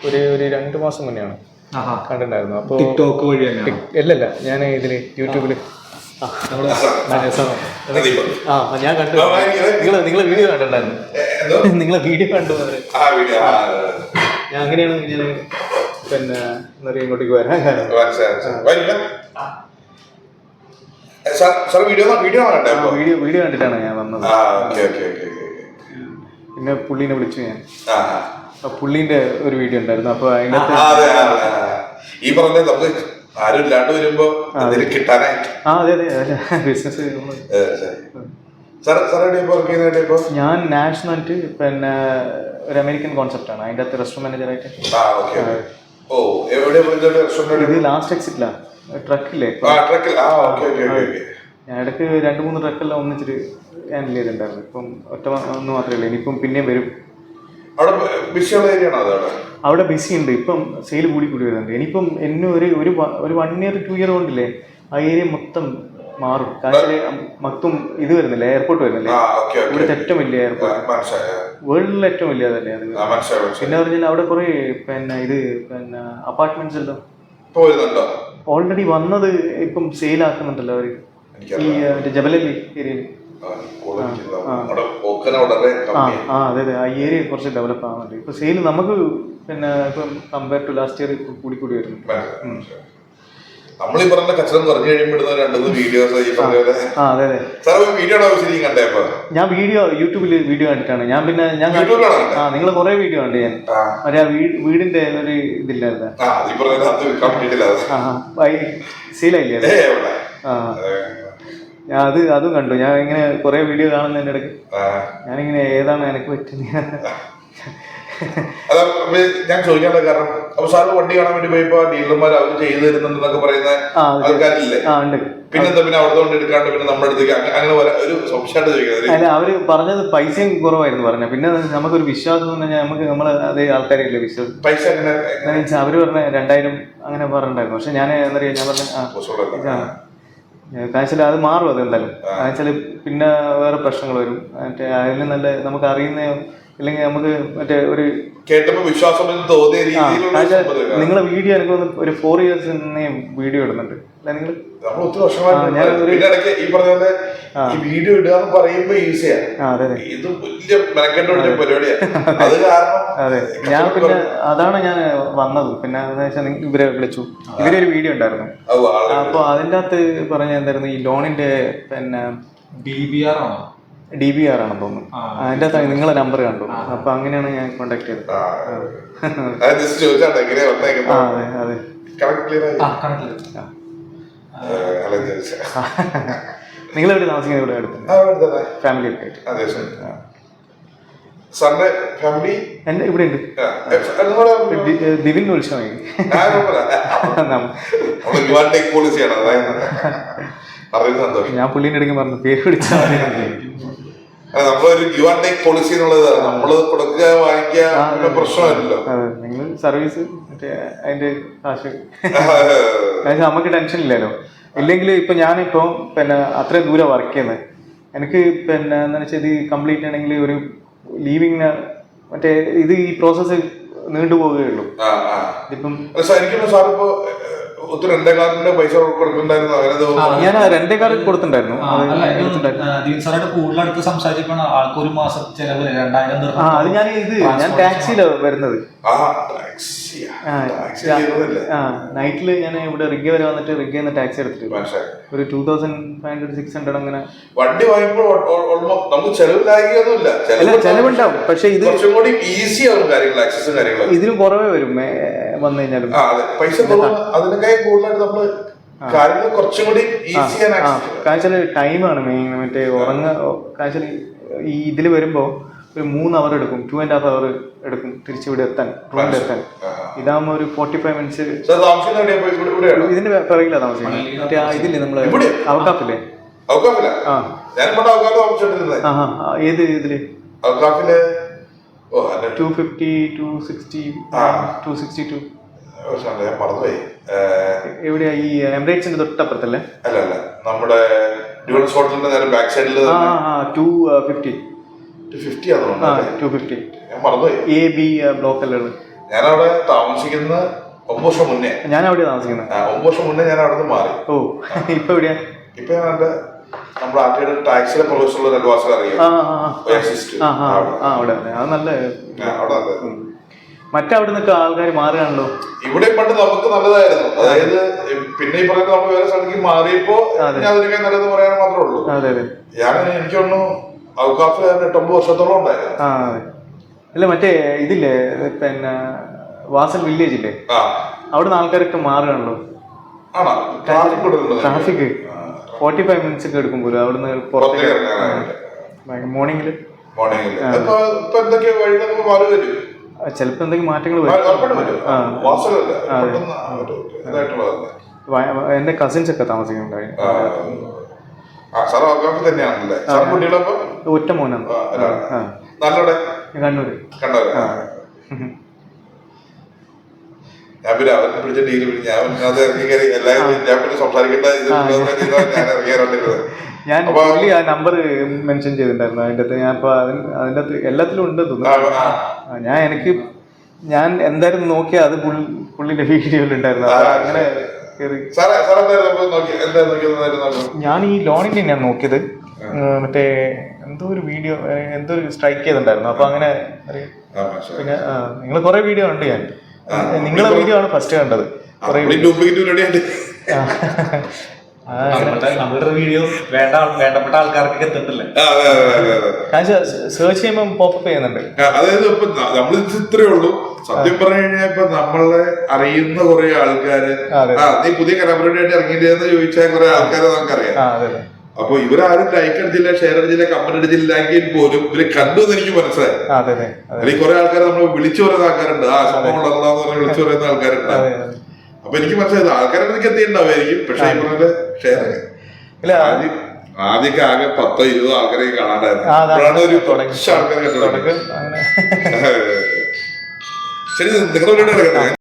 ഒരു 2 മാസം മുന്നെയാണ് കണ്ടിട്ടുണ്ടായിരുന്നു. അപ്പോൾ ടിക്ടോക്ക് വഴി അല്ലല്ല, ഞാൻ ഇതില് യൂട്യൂബില് ഞാൻ കണ്ടു. നിങ്ങളെ വീഡിയോ കണ്ടിട്ടുണ്ടായിരുന്നു. നിങ്ങളെ വീഡിയോ കണ്ടു. ഞാൻ അങ്ങനെയാണ് ഞാൻ പിന്നെ എന്നറിയാം ഇങ്ങോട്ടേക്ക് വരാൻ കാരണം. വീഡിയോ കണ്ടിട്ടാണ് ഞാൻ വന്നത്. പിന്നെ പുള്ളീനെ വിളിച്ചു ഞാൻ. പുള്ളീന്റെ ഒരു വീഡിയോ ഉണ്ടായിരുന്നു. അപ്പൊ അതിനകത്ത് ബിസിനസ് ഞാൻ നാഷണാലിറ്റി പിന്നെ ഒരു അമേരിക്കൻ കോൺസെപ്റ്റ് ആണ്. അതിന്റെ അകത്ത് റെസ്റ്റോറന്റ് മാനേജറായിട്ട്. ഇത് ലാസ്റ്റ് എക്സിറ്റിലാ ട്രക്കില്ലേ. ഞാൻ ഇടയ്ക്ക് 2-3 ട്രക്കെല്ലാം ഒന്നിച്ചിട്ട് ഹാൻഡിൽ ചെയ്തിട്ടുണ്ടായിരുന്നു. ഇപ്പം ഒന്ന് മാത്രമേ ഉള്ളൂ. ഇനിയിപ്പം പിന്നെയും വരും. അവിടെ ബിസി ഉണ്ട്. ഇപ്പം സെയിൽ കൂടി വരുന്നുണ്ട്. ഇനിയിപ്പം എന്നെ ഒരു 1 year 2 year കൊണ്ടില്ലേ ആ ഏരിയ മൊത്തം മാറും. കാരണം മൊത്തം ഇത് വരുന്നില്ല, എയർപോർട്ട് വരുന്നില്ലേ. ഇവിടുത്തെ ഏറ്റവും വലിയ എയർപോർട്ട്, വേൾഡിലെ ഏറ്റവും വലിയ അതല്ലേ അത്. പിന്നെ പറഞ്ഞാൽ അവിടെ കുറെ പിന്നെ അപ്പാർട്ട്മെന്റ്സ് എല്ലാം ഓൾറെഡി വന്നത് ഇപ്പം സെയിൽ ആക്കുന്നുണ്ടല്ലോ അവര്. ഈ ജബലല്ലി ഏരിയയിൽ അതെ ആ ഏരിയ കുറച്ച് ഡെവലപ്പ് ആവുന്നുണ്ട്. ഇപ്പൊ സെയിൽ നമുക്ക് പിന്നെ ഇപ്പം കമ്പയർ ടു ലാസ്റ്റ് ഇയർ കൂടി വരുന്നു. നമ്മളീ പറഞ്ഞ കച്ചവടം പറഞ്ഞു കഴിയുമ്പോഴുന്ന 2-3 വീഡിയോസ് ഞാൻ യൂട്യൂബിൽ വീഡിയോ കണ്ടിട്ടാണ്. ഞാൻ നിങ്ങൾ കുറെ വീഡിയോ കണ്ടു. ഞാൻ മറ്റേ വീടിന്റെ ഒരു ഇതില്ലായിരുന്നു, സെയിലായില്ലേ. ഞാൻ അതും കണ്ടു. ഞാൻ ഇങ്ങനെ കുറെ വീഡിയോ കാണുന്നതിന്റെ ഇടയ്ക്ക് ഞാനിങ്ങനെ ഏതാണ് എനിക്ക് പറ്റുന്നത്. ഞാൻ ചോദിക്കാനുള്ള കാരണം, അപ്പൊ സാറ് വണ്ടി കാണാൻ വേണ്ടി പോയപ്പോ ഡീലർമാർ അവർ ചെയ്തു തരുന്നുണ്ടെന്നൊക്കെ പറയുന്ന ആൾക്കാരില്ലേ? പിന്നെ അവിടെ കൊണ്ട് എടുക്കാണ്ട് പിന്നെ നമ്മുടെ അടുത്തേക്ക് അങ്ങനെ ഒരു സംശയമായിട്ട് ചോദിക്കുന്നത്. അല്ല, അവര് പറഞ്ഞത് പൈസയും കുറവായിരുന്നു പറഞ്ഞ. പിന്നെ നമുക്കൊരു വിശ്വാസം എന്ന് പറഞ്ഞാൽ നമ്മള് അതേ ആൾക്കാരില്ലേ വിശ്വാസം. പൈസ എങ്ങനെ അവര് പറഞ്ഞ 2000 അങ്ങനെ പറഞ്ഞിട്ടുണ്ടായിരുന്നു. പക്ഷെ ഞാൻ എന്താ പറയാ, ഞാൻ പറഞ്ഞ കാഴ്ചയിൽ അത് മാറും. അത് എന്തായാലും കാഴ്ചയിൽ പിന്നെ വേറെ പ്രശ്നങ്ങൾ വരും. മറ്റേ അതിന് നല്ല നമുക്ക് അറിയുന്ന ഇല്ലെങ്കിൽ നമുക്ക് മറ്റേ ഒരു കേട്ടപ്പോ വിശ്വാസം തോന്നിയ നിങ്ങളെ വീഡിയോ എനിക്ക് ഒരു 4 years വീഡിയോ ഇടുന്നുണ്ട്. നിങ്ങൾ വീഡിയോ ഇടുക എന്ന് പറയുമ്പോ ഈസിയാണ്. ഇത് വലിയ മെനക്കെട്ട് പരിപാടിയാണ്. അത് കാരണം അതെ, ഞാൻ പിന്നെ അതാണ് ഞാൻ വന്നത്. പിന്നെ എന്താ വെച്ചാൽ ഇവരെ വിളിച്ചു. ഇവരൊരു വീഡിയോ ഉണ്ടായിരുന്നു. അപ്പൊ അതിൻ്റെ അകത്ത് പറഞ്ഞ എന്തായിരുന്നു, ഈ ലോണിന്റെ പിന്നെ DBR ആണെന്ന് തോന്നുന്നു. അതിൻ്റെ അകത്ത് നിങ്ങളെ നമ്പർ കണ്ടു. അപ്പൊ അങ്ങനെയാണ് ഞാൻ കോണ്ടാക്ട് ചെയ്തത്. അതെ നിങ്ങളെവിടെ താമസിക്കുന്നത്? ഇവിടെ അടുത്ത് ഫാമിലി ഒക്കെ ആയിട്ട്. എന്റെ ഇവിടെ ഉണ്ട്. ദിവൻ ഉത്സവം ഞാൻ പുള്ളീന്റെ ഇടയ്ക്ക് പറഞ്ഞു പേര് പിടിച്ചാൽ നമ്മളൊരു ഗിവ് ആൻഡ് ടേക്ക് പോളിസി എന്നുള്ളത് നമ്മള് കൊടുക്കുക വാങ്ങിക്കുക പ്രശ്നമല്ലല്ലോ. നിങ്ങൾ സർവീസ് മറ്റേ അതിന്റെ കാശ് നമുക്ക് ടെൻഷൻ ഇല്ലല്ലോ. ഇല്ലെങ്കിൽ ഇപ്പൊ ഞാനിപ്പോ പിന്നെ അത്രയും ദൂരം വർക്ക് ചെയ്യുന്നത്. എനിക്ക് പിന്നെ എന്താ വെച്ചാൽ ഇത് കംപ്ലീറ്റ് ആണെങ്കിൽ ഒരു ലീവിങ്ങിന് മറ്റേ ഇത് ഈ പ്രോസസ്സ് നീണ്ടുപോവുകയുള്ളൂ. ഇപ്പം പൈസ കൊടുക്കണ്ടായിരുന്നു. ഞാൻ റെന്റ് കാർ കൊടുത്തിട്ടുണ്ടായിരുന്നു. കൂടുതലടുത്ത് സംസാരിച്ചപ്പോൾ ആൾക്ക് ഒരു മാസം ചെലവ് 2000 അത് ഞാൻ ടാക്സിയിലാണ് വരുന്നത്. നൈറ്റില് ഞാൻ ഇവിടെ റിഗ് വരെ വന്നിട്ട് റിഗ് ടാക്സി എടുത്തിട്ട് ഒരു 2500-600 അങ്ങനെ. വണ്ടി വാങ്ങുമ്പോൾ നമുക്ക് ചെലവില്ലാകിയൊന്നുമില്ല. ചെലവുണ്ടാവും, പക്ഷെ ഇത് ഈസി ആവും കാര്യങ്ങൾ, ആക്സസും കാര്യങ്ങളും ഇതിലും കുറവേ വരും വന്നു കഴിഞ്ഞാലും. പൈസ അതിനൊക്കെ കൂടുതലായിട്ട് നമ്മള് കാര്യങ്ങൾ കുറച്ചും കൂടി കാഴ്ച ടൈമാണ് മെയിൻ. മറ്റേ കാഴ്ച ഈ ഇതില് വരുമ്പോ ഒരു 3 hour എടുക്കും, 2.5 hour എടുക്കും തിരിച്ചിവിടെ എത്താൻ, റൂമിൽ എത്താൻ. ഇതാകുമ്പോ ഒരു 45 minutes. ഇതിന്റെ പിറകിലാ താമസിക്കുന്നത്. മറ്റേ ഇതില്ലേ നമ്മള് അവക്കാപ്പില്ലേ? ഏത് ഇതില് 250, 260, 262 എവിടെയാ? ഈ എമിറേറ്റ്സിന്റെ തൊട്ടപ്പുറത്തല്ലേ? അല്ല, നമ്മുടെ 250 250 AB ബ്ലോക്ക് അല്ലേ? ഞാനവിടെ താമസിക്കുന്ന 9 വർഷം മുന്നേ. ഞാൻ അവിടെ താമസിക്കുന്നത്. 9 വർഷം മുന്നേ ഞാൻ അവിടെ നിന്ന് മാറി. ഓ, ഇപ്പൊ എവിടെയാ? ഇപ്പൊ ഞാൻ നമ്മുടെ ആറ്റിയുടെ ടാക്സിലെ പ്രൊഫഷണൽ നെൽവാസൽ അറിയാം. അവിടെ അത് നല്ല. മറ്റവിടെ നിന്നൊക്കെ ആൾക്കാർ മാറുകയാണല്ലോ. ഇവിടെ പണ്ട് നമുക്ക് നല്ലതായിരുന്നു. അതായത് പിന്നെ ഈ പറയുന്നത് നമ്മൾ വേറെ സ്ഥലത്തേക്ക് മാറിയപ്പോ ഞാൻ അതിനൊക്കെ നല്ലത് പറയാൻ മാത്രമേ ഉള്ളൂ. ഞാൻ എനിക്കൊന്നു ഔക്കാഫ് 8-9 വർഷത്തോളം ഉണ്ടായിരുന്നു. അല്ല മറ്റേ ഇതില്ലേ പിന്നെ വാസൽ വില്ലേജ് ഇല്ലേ, അവിടെ നിന്ന് ആൾക്കാരൊക്കെ മാറുകയാണല്ലോ. ട്രാഫിക് 45 മിനിറ്റ്സ് ഒക്കെ എടുക്കും പോലും അവിടുന്ന് പുറത്തേക്ക് മോർണിംഗില്. ചിലപ്പോ എന്തെങ്കിലും മാറ്റങ്ങൾ വരും. എന്റെ കസിൻസ് ഒക്കെ താമസിക്കുന്നുണ്ടായി. ഒറ്റ മോനാണ്. കണ്ണൂര്. ഞാൻ പിന്നെ അവരെ പിടിച്ച ഡീല് ഞാൻ ഇറങ്ങി കയറി എല്ലാവരും സംസാരിക്കേണ്ട. ഞാൻ പുള്ളി ആ നമ്പർ മെൻഷൻ ചെയ്തിട്ടുണ്ടായിരുന്നു അതിൻ്റെ അകത്ത്. ഞാൻ ഇപ്പൊ അതിൻ്റെ അകത്ത് എല്ലാത്തിലും ഉണ്ട് തോന്നുന്നു. ഞാൻ എന്തായാലും നോക്കിയാൽ അത് പുള്ളിന്റെ വീഡിയോയിൽ ഉണ്ടായിരുന്നു. അങ്ങനെ ഞാൻ ഈ ലോണിന്റെ ഞാൻ നോക്കിയത് മറ്റേ എന്തോ ഒരു വീഡിയോ എന്തോ ഒരു സ്ട്രൈക്ക് ചെയ്തിട്ടുണ്ടായിരുന്നു. അപ്പൊ അങ്ങനെ പിന്നെ നിങ്ങൾ കുറെ വീഡിയോ ഉണ്ട്. ഞാൻ നിങ്ങളെ വീഡിയോ ആണ് ഫസ്റ്റ് കണ്ടത്. നമ്മളുടെ വീഡിയോ വേണ്ടപ്പെട്ട ആൾക്കാർക്ക് എത്തുന്നില്ലേ, സെർച്ച് ചെയ്യുമ്പോൾ പോപ്പപ്പ് ചെയ്യുന്നുണ്ട്. അതായത് ഇപ്പൊ നമ്മൾ ഇത്രേ ഉള്ളൂ. സത്യം പറഞ്ഞു കഴിഞ്ഞാൽ ഇപ്പൊ നമ്മളെ അറിയുന്ന കുറെ ആൾക്കാര് നീ പുതിയ കലാപരിപാടി ആയിട്ട് ഇറങ്ങിയില്ലെന്ന് ചോദിച്ചാൽ കുറെ ആൾക്കാരെ നമുക്കറിയാം. അപ്പൊ ഇവരാരും ലൈക്ക് അടിച്ചില്ല, ഷെയർ അടിച്ചില്ല, കമന്റ് അടിച്ചില്ലെങ്കിൽ പോലും ഇവര് കണ്ടു എന്ന് എനിക്ക് മനസ്സിലായി. അല്ലെങ്കിൽ കുറെ ആൾക്കാർ നമ്മൾ വിളിച്ചു പറയുന്ന ആൾക്കാരുണ്ട്. ആ സംഭവം ഉള്ളതാന്ന് പറഞ്ഞ് വിളിച്ചു പറയുന്ന ആൾക്കാരുണ്ട്. അപ്പൊ എനിക്ക് മനസ്സിലായത് ആൾക്കാരെ എനിക്ക് എത്തിയിട്ടുണ്ടാവുമായിരിക്കും. പക്ഷെ ഈ പറഞ്ഞ ഷെയർ ആദ്യമൊക്കെ ആകെ 10-20 ആൾക്കാരെ കാണാണ്ടായിരുന്നു. ഒരു കുറച്ച് ആൾക്കാരെ കണ്ടു. ശരി, നിങ്ങളുടെ